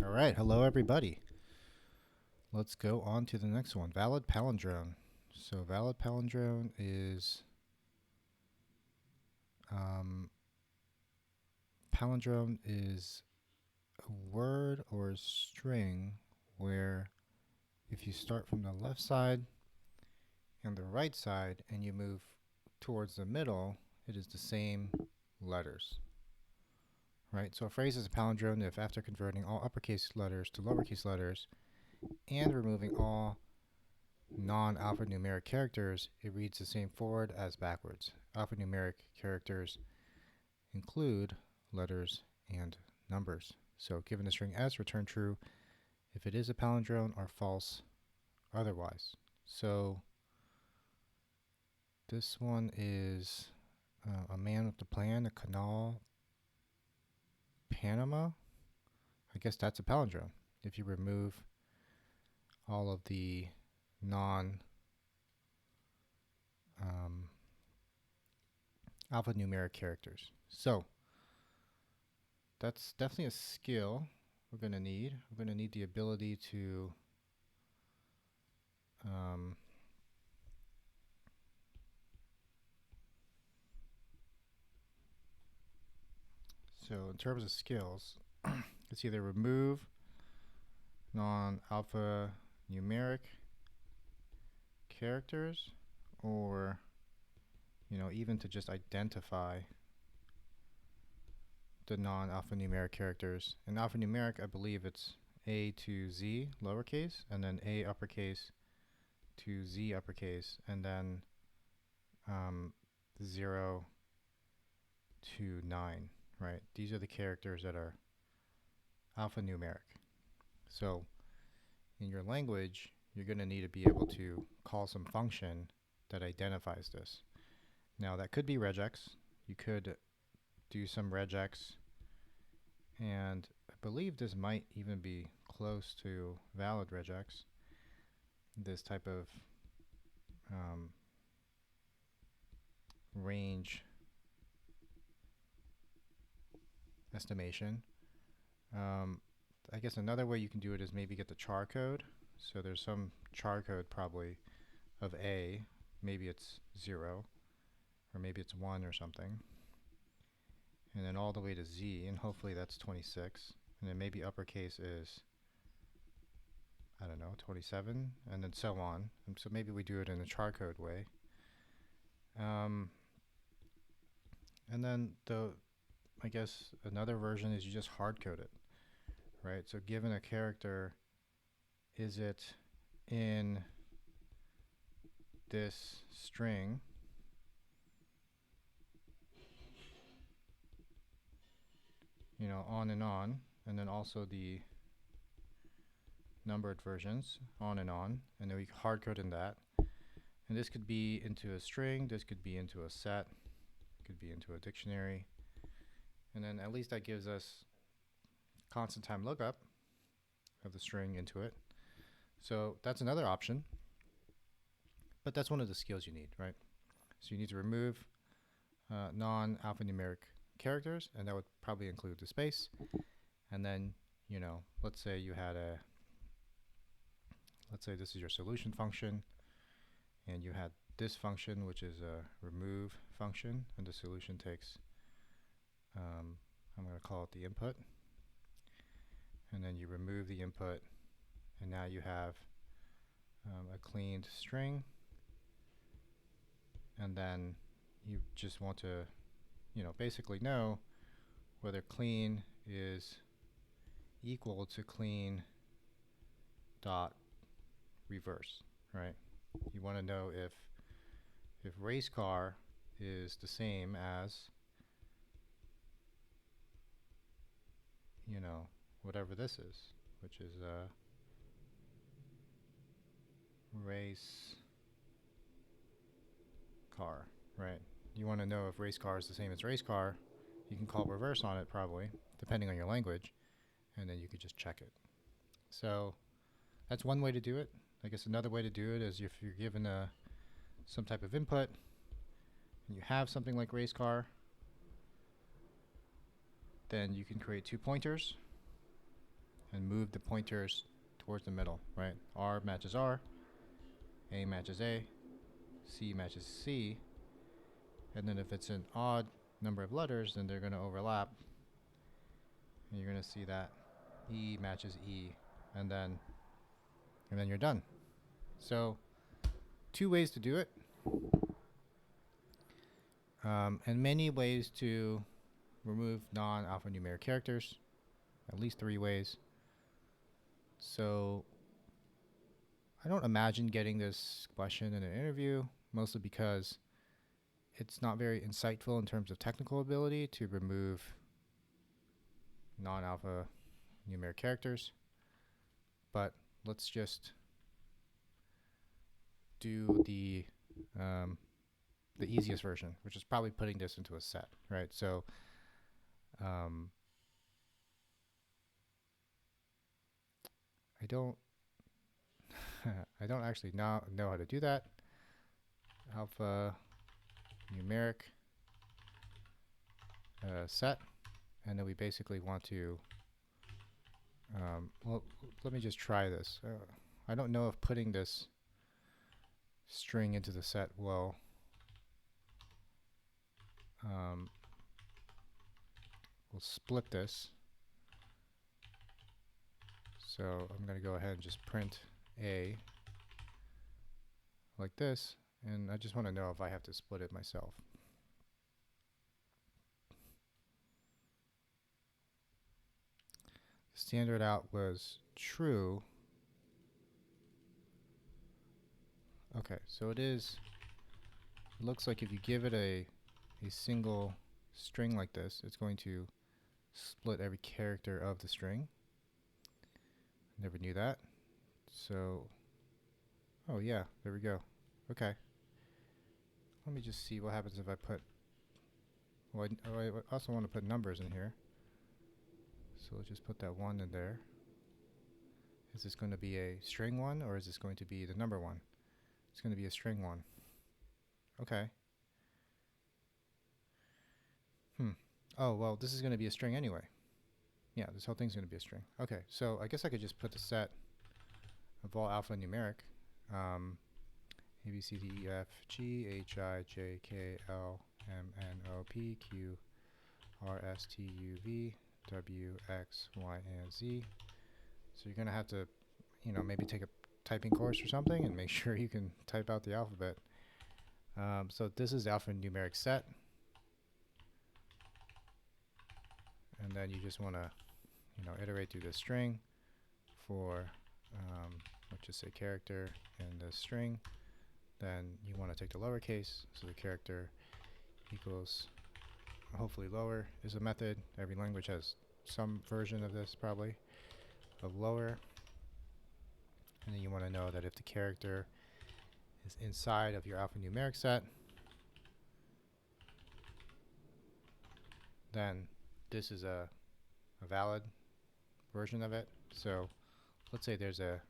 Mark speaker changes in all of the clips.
Speaker 1: All right, hello everybody. Let's go on to the next one. Valid palindrome. So valid palindrome is um, a word or a string where if you start from the left side and the right side and you move towards the middle, it is the same letters. Right? So a phrase is a palindrome if after converting all uppercase letters to lowercase letters and removing all non-alphanumeric characters, it reads the same forward as backwards. Alphanumeric characters include letters and numbers. So given the string S, return true if it is a palindrome or false otherwise. So this one is a man with a plan, a canal, Panama. I guess that's a palindrome. If you remove all of the non alphanumeric characters. So that's definitely a skill we're going to need. We're going to need the ability to so in terms of skills, it's either remove non-alphanumeric characters or even to just identify the non-alphanumeric characters. In alphanumeric, I believe it's A to Z lowercase, and then A uppercase to Z uppercase, and then 0 to 9, right? These are the characters that are alphanumeric. So in your language, you're going to need to be able to call some function that identifies this. Now that could be regex. You could do some regex, and I believe this might even be close to valid regex, this type of range estimation. I guess another way you can do it is maybe get the char code. So there's some char code probably of A, maybe it's 0, or maybe it's 1 or something. And then all the way to Z, and hopefully that's 26. And then maybe uppercase is, I don't know, 27, and then so on. And so maybe we do it in a char code way. And then I guess another version is you just hard code it, right? So given a character, is it in this string? On, and then also the numbered versions, on, and then we hard code in that. And this could be into a string, this could be into a set, could be into a dictionary. And then at least that gives us constant time lookup of the string into it. So that's another option. But that's one of the skills you need, right? So you need to remove non-alphanumeric characters, and that would probably include the space. And then, let's say this is your solution function, and you had this function, which is a remove function, and the solution takes, I'm going to call it the input. And then you remove the input, and now you have a cleaned string. And then you just want to, basically know whether clean is equal to clean dot reverse, right? You want to know if race car is the same as, whatever this is, which is race car, right? You want to know if race car is the same as race car. You can call reverse on it probably, depending on your language, and then you could just check it. So that's one way to do it. I guess another way to do it is if you're given some type of input and you have something like race car, then you can create 2 pointers and move move the pointers towards the middle, right? R matches R, A matches A, C matches C, and then if it's an odd number of letters, then they're going to overlap, and you're going to see that E matches E, and then you're done. So 2 ways to do it, and many ways to remove non-alphanumeric characters, at least 3 ways. So I don't imagine getting this question in an interview, mostly because it's not very insightful in terms of technical ability to remove non-alpha numeric characters. But let's just do the easiest version, which is probably putting this into a set, right? So I don't I don't actually know how to do that. Alpha numeric set, and then we basically want to well, let me just try this. I don't know if putting this string into the set will split this. So I'm going to go ahead and just print A like this, and I just want to know if I have to split it myself. Standard out was true. Okay, so it looks like if you give it a single string like this, it's going to split every character of the string. Never knew that. So, oh yeah, there we go. Okay. Let me just see what happens if I put, well, I also want to put numbers in here. So let's just put that 1 in there. Is this going to be a string 1, or is this going to be the number 1? It's going to be a string 1. Okay. Oh, well, this is going to be a string anyway. Yeah, this whole thing's going to be a string. Okay, so I guess I could just put the set of all alphanumeric. A, B, C, D, E, F, G, H, I, J, K, L, M, N, O, P, Q, R, S, T, U, V, W, X, Y, and Z. So you're going to have to, maybe take a typing course or something and make sure you can type out the alphabet. So this is the alphanumeric set. And then you just want to, iterate through the string for, let's just say character and the string. Then you want to take the lowercase, so the character equals, hopefully lower is a method. Every language has some version of this probably, of lower. And then you want to know that if the character is inside of your alphanumeric set, then this is a valid version of it. So let's say there's a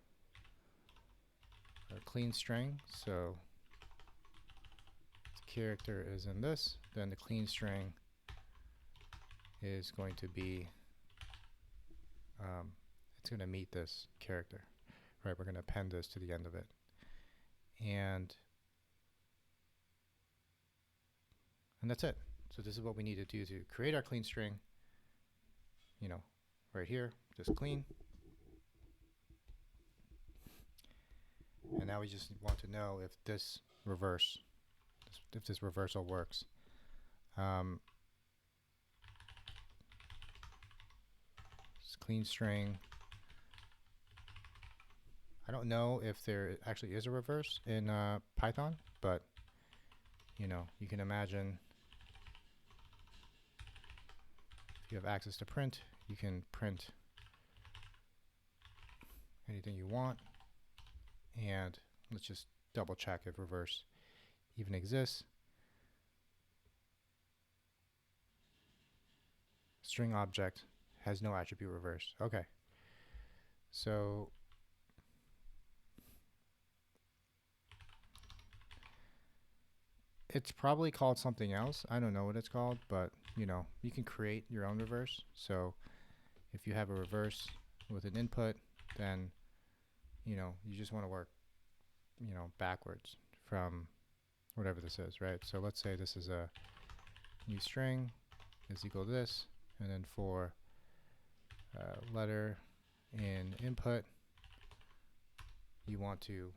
Speaker 1: clean string. So the character is in this, then the clean string is going to be, it's going to meet this character. Right, we're going to append this to the end of it. And that's it. So this is what we need to do to create our clean string. Right here, just clean. And now we just want to know if this reversal works. Clean string. I don't know if there actually is a reverse in Python, but you can imagine if you have access to print, you can print anything you want. And let's just double check if reverse even exists. String object has no attribute reverse. Okay. So it's probably called something else. I don't know what it's called, but you can create your own reverse. So if you have a reverse with an input, then you just want to work backwards from whatever this is, right? So let's say this is a new string is equal to this, and then for letter in input, you want to,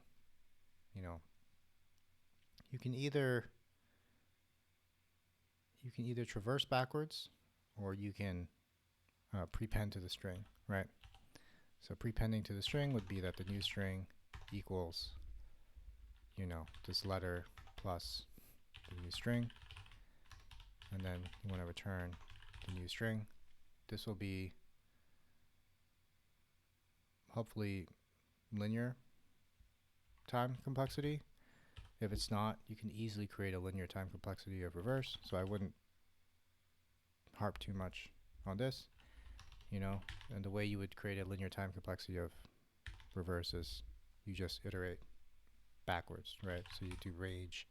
Speaker 1: you can either traverse backwards, or you can prepend to the string, right? So prepending to the string would be that the new string equals, this letter plus the new string, and then you want to return the new string. This will be hopefully linear time complexity. If it's not, you can easily create a linear time complexity of reverse, so I wouldn't harp too much on this, and the way you would create a linear time complexity of reverse is you just iterate backwards, right? So you do range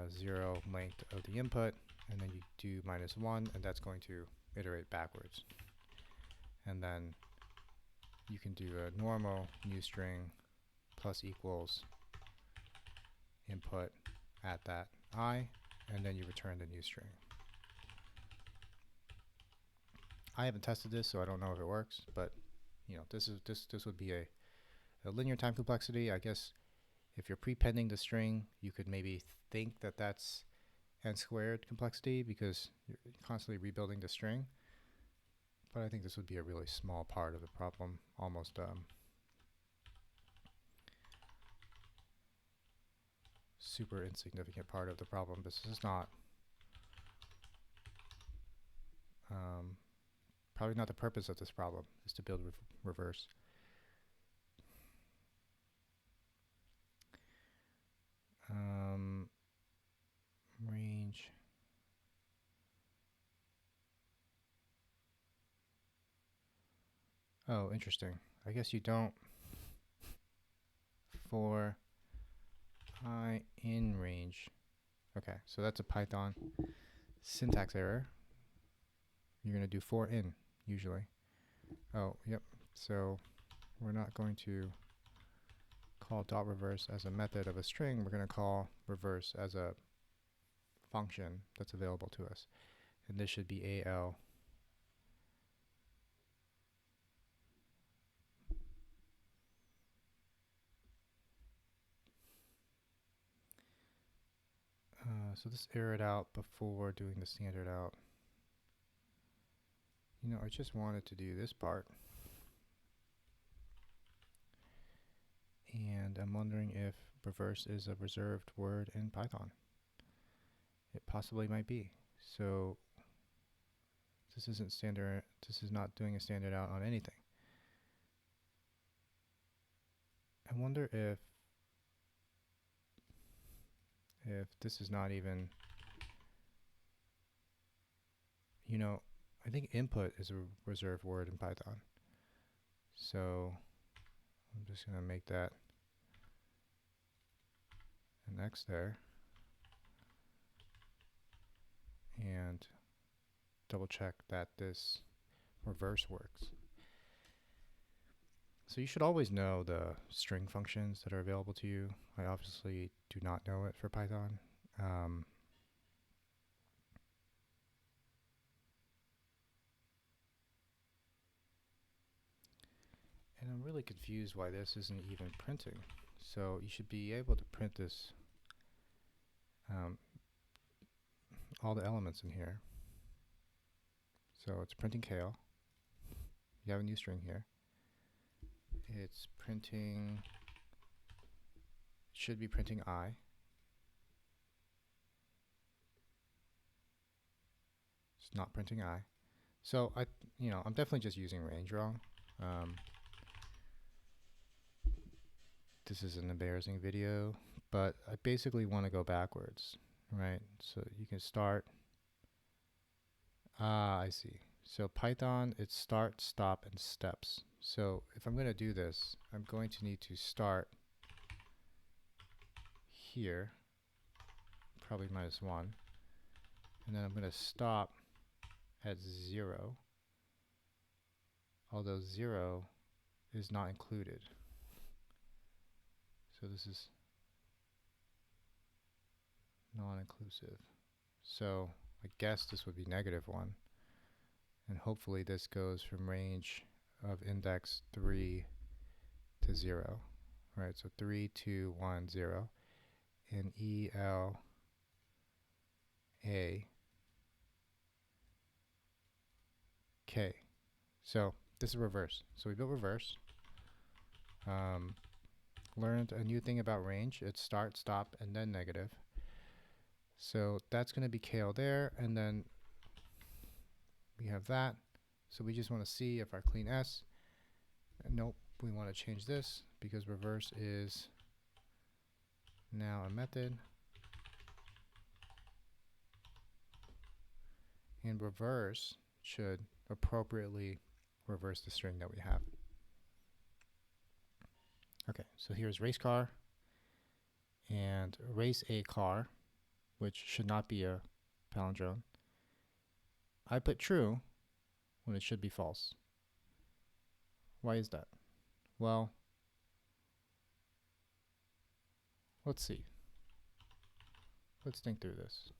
Speaker 1: 0 length of the input, and then you do -1, and that's going to iterate backwards. And then you can do a normal new string plus equals input at that I, and then you return the new string. I haven't tested this, so I don't know if it works, but this would be a linear time complexity. I guess if you're prepending the string, you could maybe think that that's n squared complexity because you're constantly rebuilding the string. But I think this would be a really small part of the problem, almost super insignificant part of the problem. This is not probably not the purpose of this problem, is to build reverse. Range. Oh, interesting. I guess you don't for I in range. Okay, so that's a Python syntax error. You're going to do for in usually. Oh, yep. So we're not going to call dot reverse as a method of a string. We're going to call reverse as a function that's available to us. And this should be AL. So this errored out before doing the standard out. I just wanted to do this part. And I'm wondering if reverse is a reserved word in Python. It possibly might be. So this isn't standard. This is not doing a standard out on anything. I wonder if this is not even, I think input is a reserved word in Python. So I'm just going to make that an X there and double check that this reverse works. So you should always know the string functions that are available to you. I obviously do not know it for Python. And I'm really confused why this isn't even printing. So you should be able to print this, all the elements in here. So it's printing kale. You have a new string here. It's printing, should be printing I. It's not printing I. So I'm definitely just using range wrong. This is an embarrassing video, but I basically want to go backwards, right? So you can start. I see. So Python, it's start, stop, and steps. So if I'm going to do this, I'm going to need to start here, probably -1, and then I'm going to stop at 0, although 0 is not included. So this is non-inclusive. So I guess this would be -1. And hopefully this goes from range of index 3 to 0. Right, so 3, 2, 1, 0. And E, L, A, K. So this is reverse. So we built reverse. Learned a new thing about range. It's start, stop, and then negative. So that's going to be KL there, and then we have that. So we just want to see if our clean S. Nope, we want to change this because reverse is now a method. And reverse should appropriately reverse the string that we have. Okay, so here's race car and race a car, which should not be a palindrome. I put true when it should be false. Why is that? Well, let's see. Let's think through this.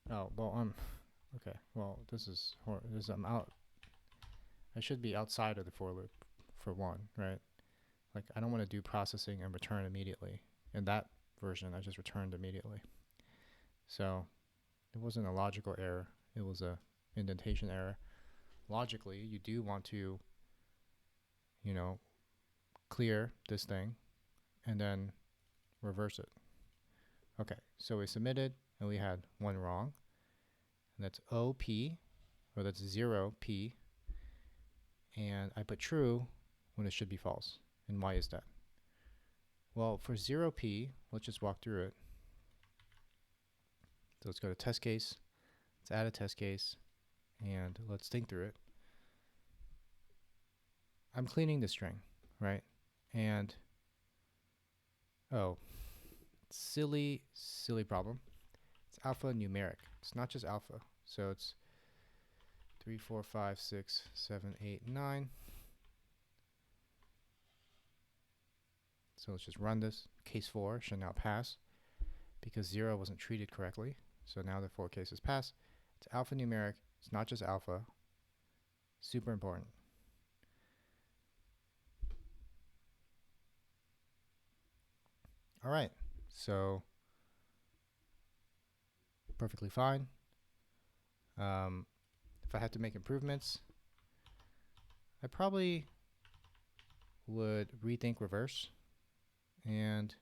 Speaker 1: Oh, well, okay. Well, I'm out. I should be outside of the for loop for 1, right? Like, I don't want to do processing and return immediately. In that version, I just returned immediately. So it wasn't a logical error. It was a indentation error. Logically, you do want to, you know, clear this thing and then reverse it. Okay, so we submitted and we had 1 wrong. And that's OP, or that's 0P. And I put true when it should be false. And why is that? Well, for 0P, let's just walk through it. So let's go to test case. Let's add a test case. And let's think through it. I'm cleaning the string, right? And, oh, silly problem. It's alphanumeric. It's not just alpha. So it's 3, 4, 5, 6, 7, 8, 9. So let's just run this. Case 4 should now pass because 0 wasn't treated correctly. So now the 4 cases pass. It's alphanumeric. It's not just alpha. Super important. All right. So perfectly fine. If I had to make improvements, I probably would rethink reverse and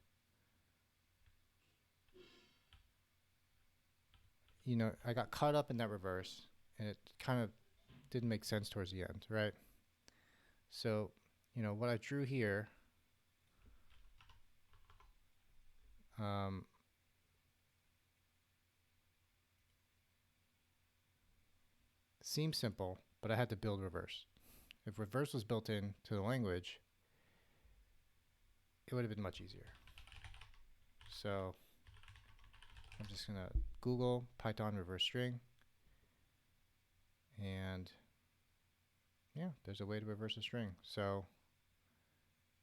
Speaker 1: I got caught up in that reverse and it kind of didn't make sense towards the end, right? So, what I drew here seems simple, but I had to build reverse. If reverse was built into the language, it would have been much easier. So I'm just going to Google Python reverse string. And yeah, there's a way to reverse a string. So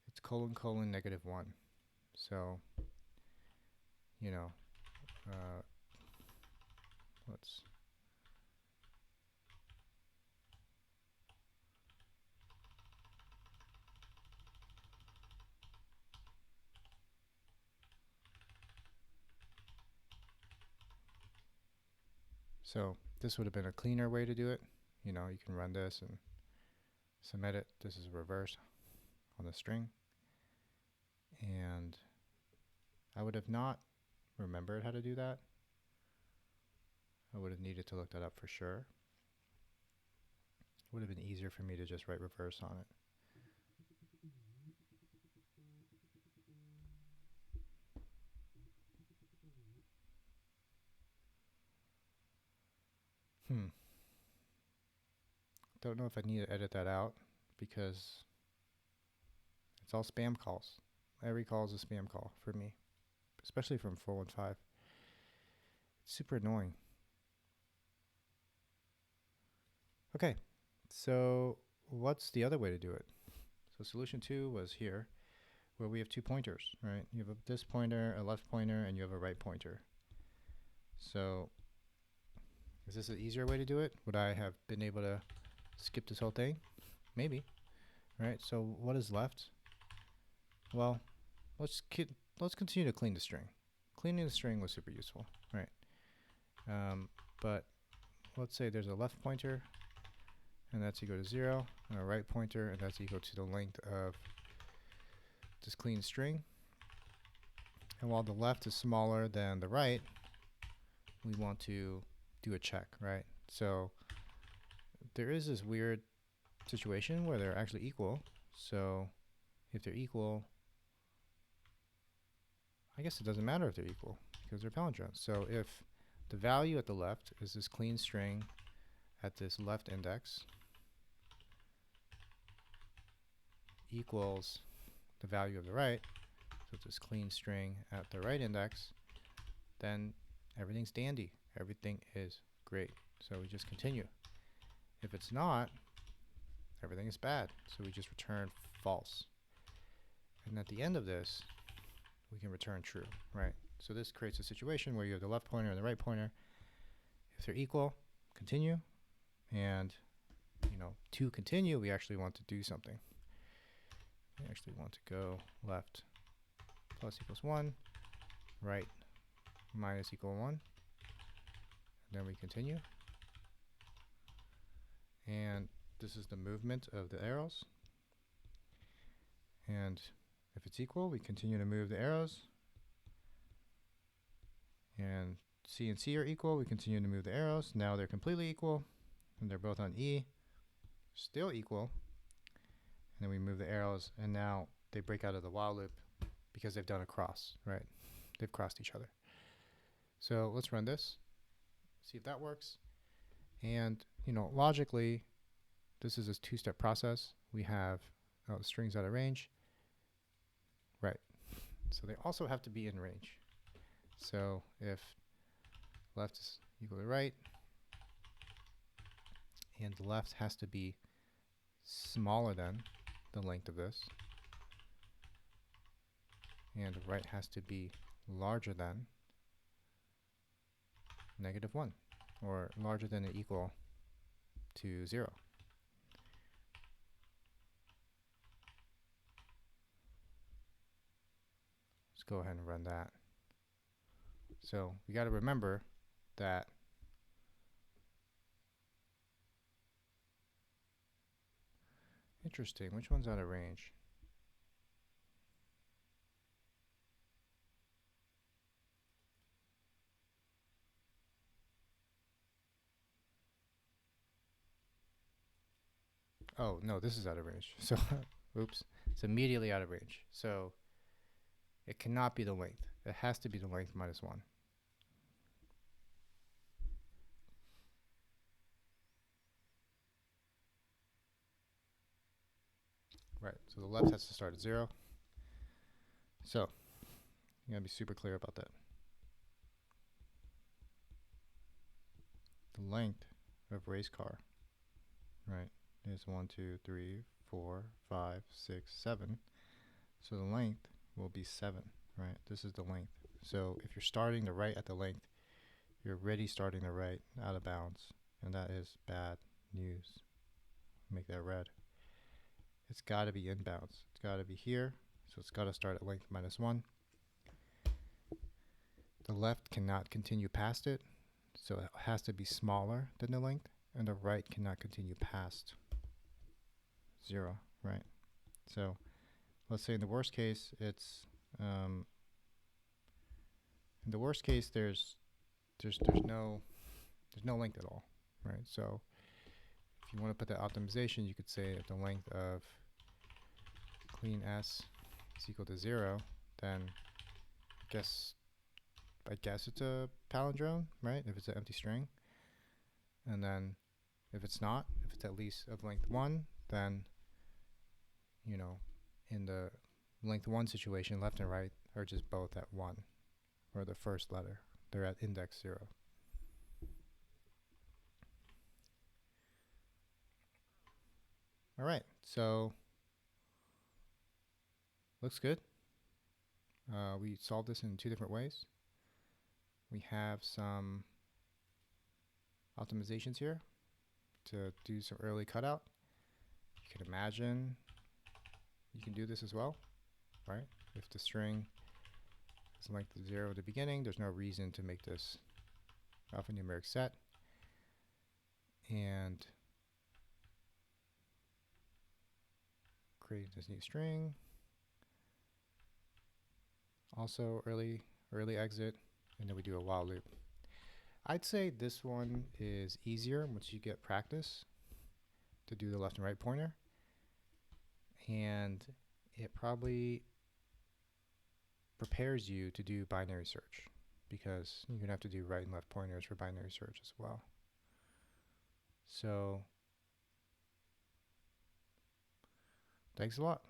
Speaker 1: it's : -1. So, let's So this would have been a cleaner way to do it. You can run this and submit it. This is a reverse on the string. And I would have not remembered how to do that. I would have needed to look that up for sure. It would have been easier for me to just write reverse on it. Don't know if I need to edit that out because it's all spam calls. Every call is a spam call for me, especially from 415. super annoying. Okay, so what's the other way to do it? So solution 2 was here, where we have 2 pointers, right? You have this pointer, a left pointer, and you have a right pointer. So is this an easier way to do it? Would I have been able to skip this whole thing? Maybe, right? So what is left? Well, let's continue to clean the string. Cleaning the string was super useful, right? But let's say there's a left pointer, and that's equal to 0, and a right pointer, and that's equal to the length of this clean string. And while the left is smaller than the right, we want to do a check, right? So there is this weird situation where they're actually equal. So if they're equal, I guess it doesn't matter if they're equal because they're palindromes. So if the value at the left is this clean string at this left index equals the value of the right, so it's this clean string at the right index, then everything's dandy. Everything is great. So we just continue. If it's not, everything is bad. So we just return false. And at the end of this, we can return true, right? So this creates a situation where you have the left pointer and the right pointer. If they're equal, continue. And, to continue, we actually want to do something. We actually want to go left plus equals 1, right minus equal 1. Then we continue. And this is the movement of the arrows. And if it's equal, we continue to move the arrows. And C and C are equal, we continue to move the arrows. Now they're completely equal, and they're both on E, still equal. And then we move the arrows, and now they break out of the while loop because they've done a cross, right? They've crossed each other. So let's run this, see if that works. And, logically, this is a 2-step process. We have the strings out of range, right? So they also have to be in range. So if left is equal to right, and the left has to be smaller than the length of this, and the right has to be larger than -1, or larger than or equal to 0. Let's go ahead and run that. So we got to remember that interesting, which one's out of range? Oh, no, this is out of range. So, oops, it's immediately out of range. So it cannot be the length. It has to be the length minus 1. Right, so the left has to start at 0. So you gotta be super clear about that. The length of race car, right, is 1, 2, 3, 4, 5, 6, 7. So the length will be 7, right? This is the length. So if you're starting the right at the length, you're already starting the right out of bounds, and that is bad news. Make that red. It's got to be inbounds. It's got to be here, so it's got to start at length minus 1. The left cannot continue past it, so it has to be smaller than the length, and the right cannot continue past 0, right? So let's say in the worst case, it's in the worst case there's no length at all, right? So if you want to put that optimization, you could say that the length of clean S is equal to 0, then I guess it's a palindrome, right? If it's an empty string. And then if it's not, if it's at least of length 1, then, in the length 1 situation, left and right are just both at 1, or the first letter. They're at index 0. All right, so looks good. We solved this in 2 different ways. We have some optimizations here to do some early cutout. You can imagine you can do this as well, right? If the string is length of 0 at the beginning, there's no reason to make this alphanumeric set. And create this new string. Also early exit, and then we do a while loop. I'd say this one is easier once you get practice to do the left and right pointer. And it probably prepares you to do binary search, because you're going to have to do right and left pointers for binary search as well. So thanks a lot.